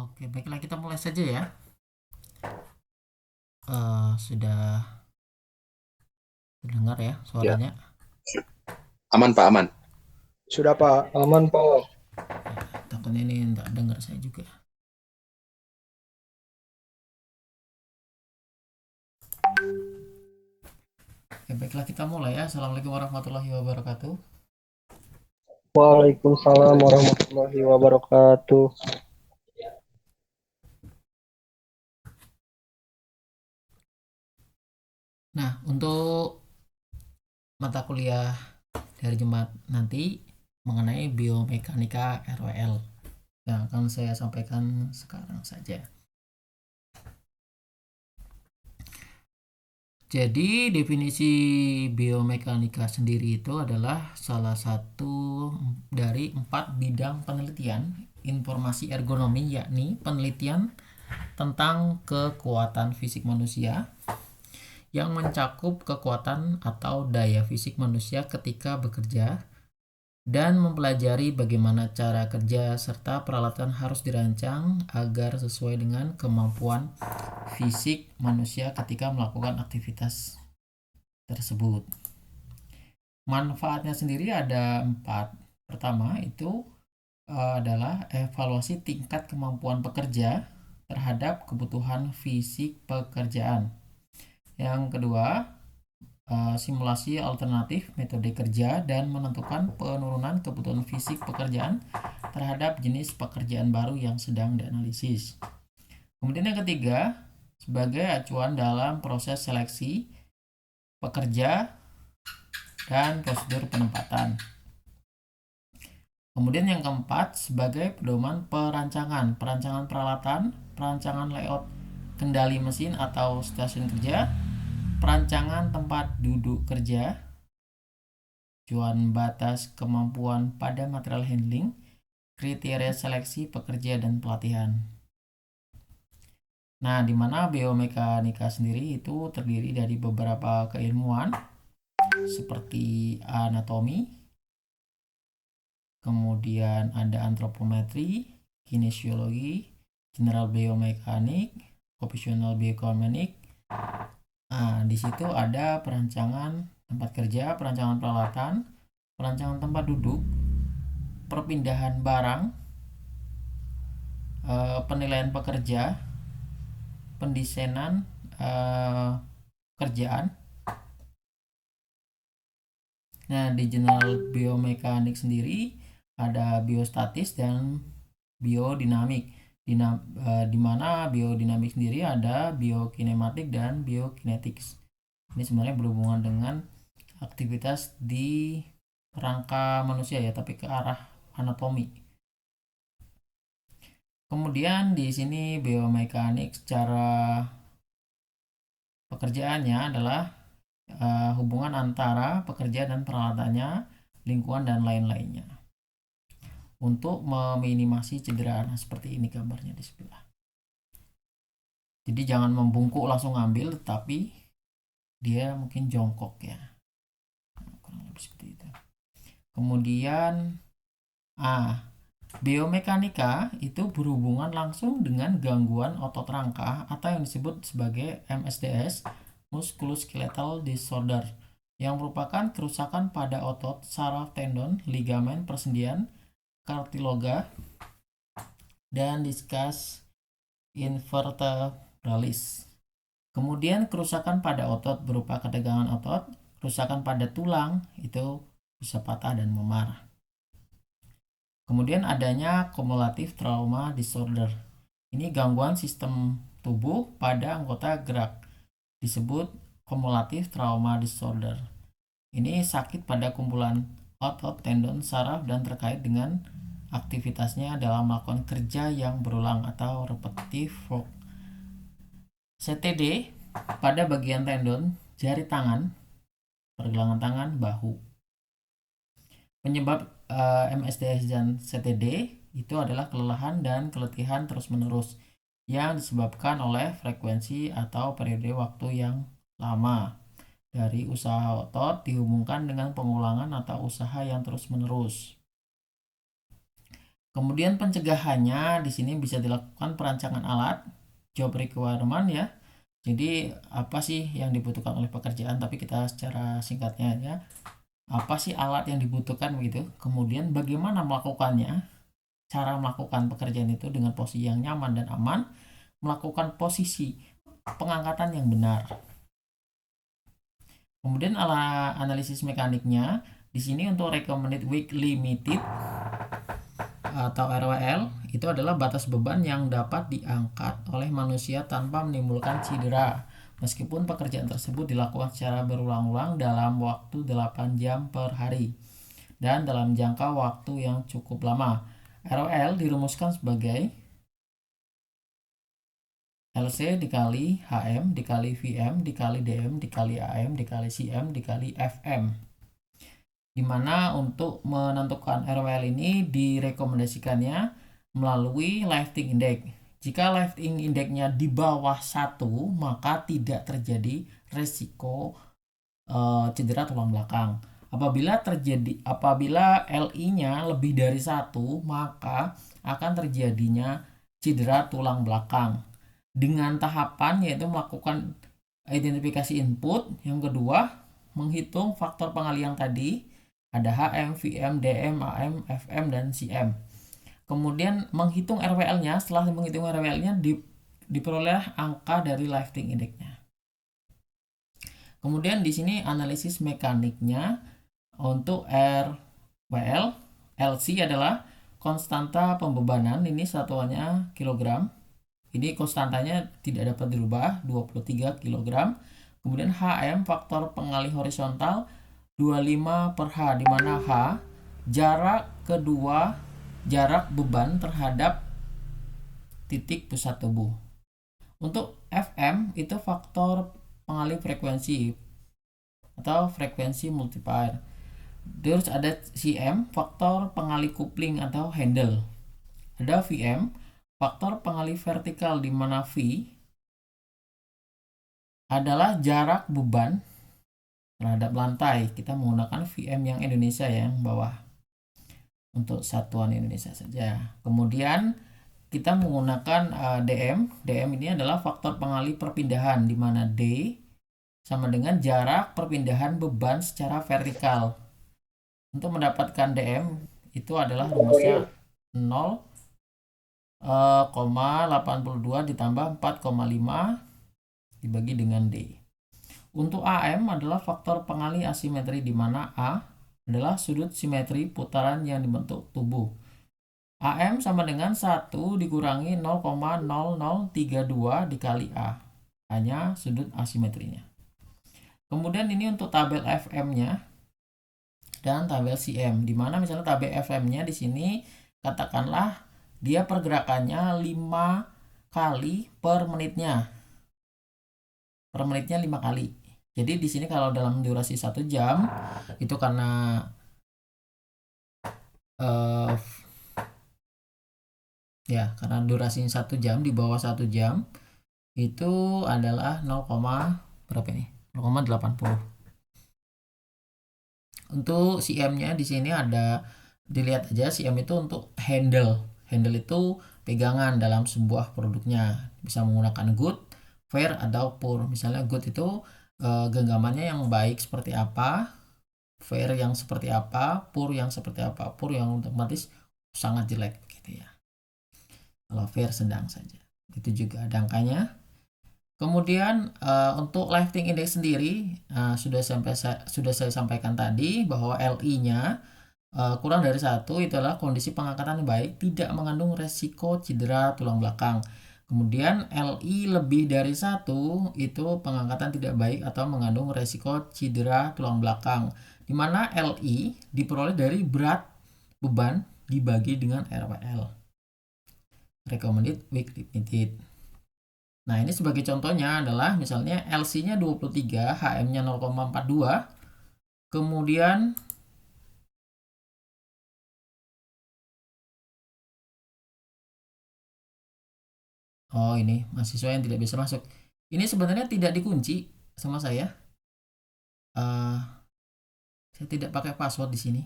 Oke, baiklah kita mulai saja ya. Sudah terdengar ya Ya, suaranya. aman Pak, aman. Sudah Pak, aman Pak. Takutnya ini tidak dengar saya juga. Oke, baiklah kita mulai ya. Assalamualaikum warahmatullahi wabarakatuh. Waalaikumsalam warahmatullahi wabarakatuh. Nah, untuk mata kuliah dari Jumat nanti mengenai biomekanika RWL yang akan saya sampaikan sekarang saja. Jadi definisi biomekanika sendiri itu adalah salah satu dari 4 bidang penelitian informasi ergonomi, yakni penelitian tentang kekuatan fisik manusia yang mencakup kekuatan atau daya fisik manusia ketika bekerja dan mempelajari bagaimana cara kerja serta peralatan harus dirancang agar sesuai dengan kemampuan fisik manusia ketika melakukan aktivitas tersebut. Manfaatnya sendiri ada 4. Pertama itu adalah evaluasi tingkat kemampuan pekerja terhadap kebutuhan fisik pekerjaan. Yang kedua, simulasi alternatif metode kerja dan menentukan penurunan kebutuhan fisik pekerjaan terhadap jenis pekerjaan baru yang sedang dianalisis. Kemudian yang ketiga, sebagai acuan dalam proses seleksi pekerja dan prosedur penempatan. Kemudian yang keempat, sebagai pedoman perancangan peralatan, perancangan layout kendali mesin atau stasiun kerja, perancangan tempat duduk kerja, acuan batas kemampuan pada material handling, kriteria seleksi pekerja dan pelatihan. Nah, di mana biomekanika sendiri itu terdiri dari beberapa keilmuan seperti anatomi, kemudian ada antropometri, kinesiologi, general biomekanik, occupational biomekanik. Nah, di situ ada perancangan tempat kerja, perancangan peralatan, perancangan tempat duduk, perpindahan barang, penilaian pekerja, pendesainan kerjaan. Nah, di general biomekanik sendiri ada biostatis dan biodinamik. Di mana biodinamik sendiri ada biokinematik dan biokinetics. Ini sebenarnya berhubungan dengan aktivitas di rangka manusia ya, tapi ke arah anatomi. Kemudian di sini biomekanik secara pekerjaannya adalah hubungan antara pekerja dan peralatannya, lingkungan dan lain-lainnya. Untuk meminimasi cedera, nah seperti ini gambarnya di sebelah. Jadi jangan membungkuk langsung ngambil, tetapi dia mungkin jongkok ya. Kurang lebih seperti itu. Kemudian biomekanika itu berhubungan langsung dengan gangguan otot rangka atau yang disebut sebagai MSDS, musculoskeletal disorder, yang merupakan kerusakan pada otot, saraf, tendon, ligamen, persendian, kartilaga, dan diskus invertebralis. Kemudian kerusakan pada otot berupa ketegangan otot, kerusakan pada tulang itu bisa patah dan memar. Kemudian adanya cumulative trauma disorder. Ini gangguan sistem tubuh pada anggota gerak. Disebut cumulative trauma disorder. Ini sakit pada kumpulan otot, tendon, saraf dan terkait dengan aktivitasnya dalam melakukan kerja yang berulang atau repetitive work. CTD pada bagian tendon, jari tangan, pergelangan tangan, bahu. Penyebab MSDS dan CTD itu adalah kelelahan dan keletihan terus-menerus yang disebabkan oleh frekuensi atau periode waktu yang lama dari usaha otot dihubungkan dengan pengulangan atau usaha yang terus-menerus. Kemudian pencegahannya di sini bisa dilakukan perancangan alat, job requirement ya. Jadi apa sih yang dibutuhkan oleh pekerjaan, tapi kita secara singkatnya aja. Apa sih alat yang dibutuhkan begitu. Kemudian bagaimana melakukannya, cara melakukan pekerjaan itu dengan posisi yang nyaman dan aman, melakukan posisi pengangkatan yang benar. Kemudian analisis mekaniknya di sini untuk recommended weight limited atau RWL itu adalah batas beban yang dapat diangkat oleh manusia tanpa menimbulkan cedera meskipun pekerjaan tersebut dilakukan secara berulang-ulang dalam waktu 8 jam per hari dan dalam jangka waktu yang cukup lama. RWL dirumuskan sebagai LC dikali HM dikali VM dikali DM dikali AM dikali CM dikali FM, dimana untuk menentukan RWL ini direkomendasikannya melalui lifting index. Jika lifting indexnya di bawah 1, maka tidak terjadi resiko cedera tulang belakang. Apabila LI-nya lebih dari 1, maka akan terjadinya cedera tulang belakang. Dengan tahapan yaitu melakukan identifikasi input, yang kedua menghitung faktor pengalihan tadi, ada HM, VM, DM, AM, FM, dan CM. Kemudian menghitung RWL-nya, setelah menghitung RWL-nya diperoleh angka dari lifting index-nya. Kemudian di sini analisis mekaniknya untuk RWL, LC adalah konstanta pembebanan, ini satuannya kilogram. Ini konstantanya tidak dapat dirubah, 23 kg. Kemudian HM faktor pengalih horizontal 25 per H, di mana H jarak beban terhadap titik pusat tubuh. Untuk FM itu faktor pengalih frekuensi atau frekuensi multiplier. Terus ada CM faktor pengalih coupling atau handle. Ada VM faktor pengalih vertikal, di mana V adalah jarak beban terhadap lantai. Kita menggunakan VM yang Indonesia ya, yang bawah. Untuk satuan Indonesia saja. Kemudian kita menggunakan DM. DM ini adalah faktor pengalih perpindahan, di mana D sama dengan jarak perpindahan beban secara vertikal. Untuk mendapatkan DM itu adalah rumusnya 0,82 ditambah 4,5 dibagi dengan D. Untuk AM adalah faktor pengalih asimetri, di mana A adalah sudut simetri putaran yang dibentuk tubuh. AM sama dengan 1 dikurangi 0,0032 dikali A, hanya sudut asimetrinya. Kemudian ini untuk tabel FM-nya dan tabel CM, di mana misalnya tabel FM-nya di sini katakanlah dia pergerakannya 5 kali per menitnya. Per menitnya 5 kali. Jadi di sini kalau dalam durasi 1 jam itu karena karena durasinya 1 jam, di bawah 1 jam itu adalah 0,80. Untuk CM-nya di sini ada, dilihat aja, CM itu untuk handle. Handle itu pegangan dalam sebuah produknya. Bisa menggunakan good, fair, atau poor. Misalnya good itu genggamannya yang baik seperti apa, fair yang seperti apa, poor yang seperti apa. Poor yang otomatis sangat jelek gitu ya. Kalau fair sedang saja. Itu juga ada angkanya. Kemudian untuk lifting index sendiri sudah saya sampaikan tadi bahwa LI-nya kurang dari 1 itu adalah kondisi pengangkatan yang baik, tidak mengandung resiko cedera tulang belakang. Kemudian LI lebih dari 1 itu pengangkatan tidak baik atau mengandung resiko cedera tulang belakang, di mana LI diperoleh dari berat beban dibagi dengan RWL, recommended weight limited. Nah, ini sebagai contohnya adalah misalnya LC-nya 23, HM-nya 0,42. Kemudian ini mahasiswa yang tidak bisa masuk. Ini sebenarnya tidak dikunci sama saya. Saya tidak pakai password di sini.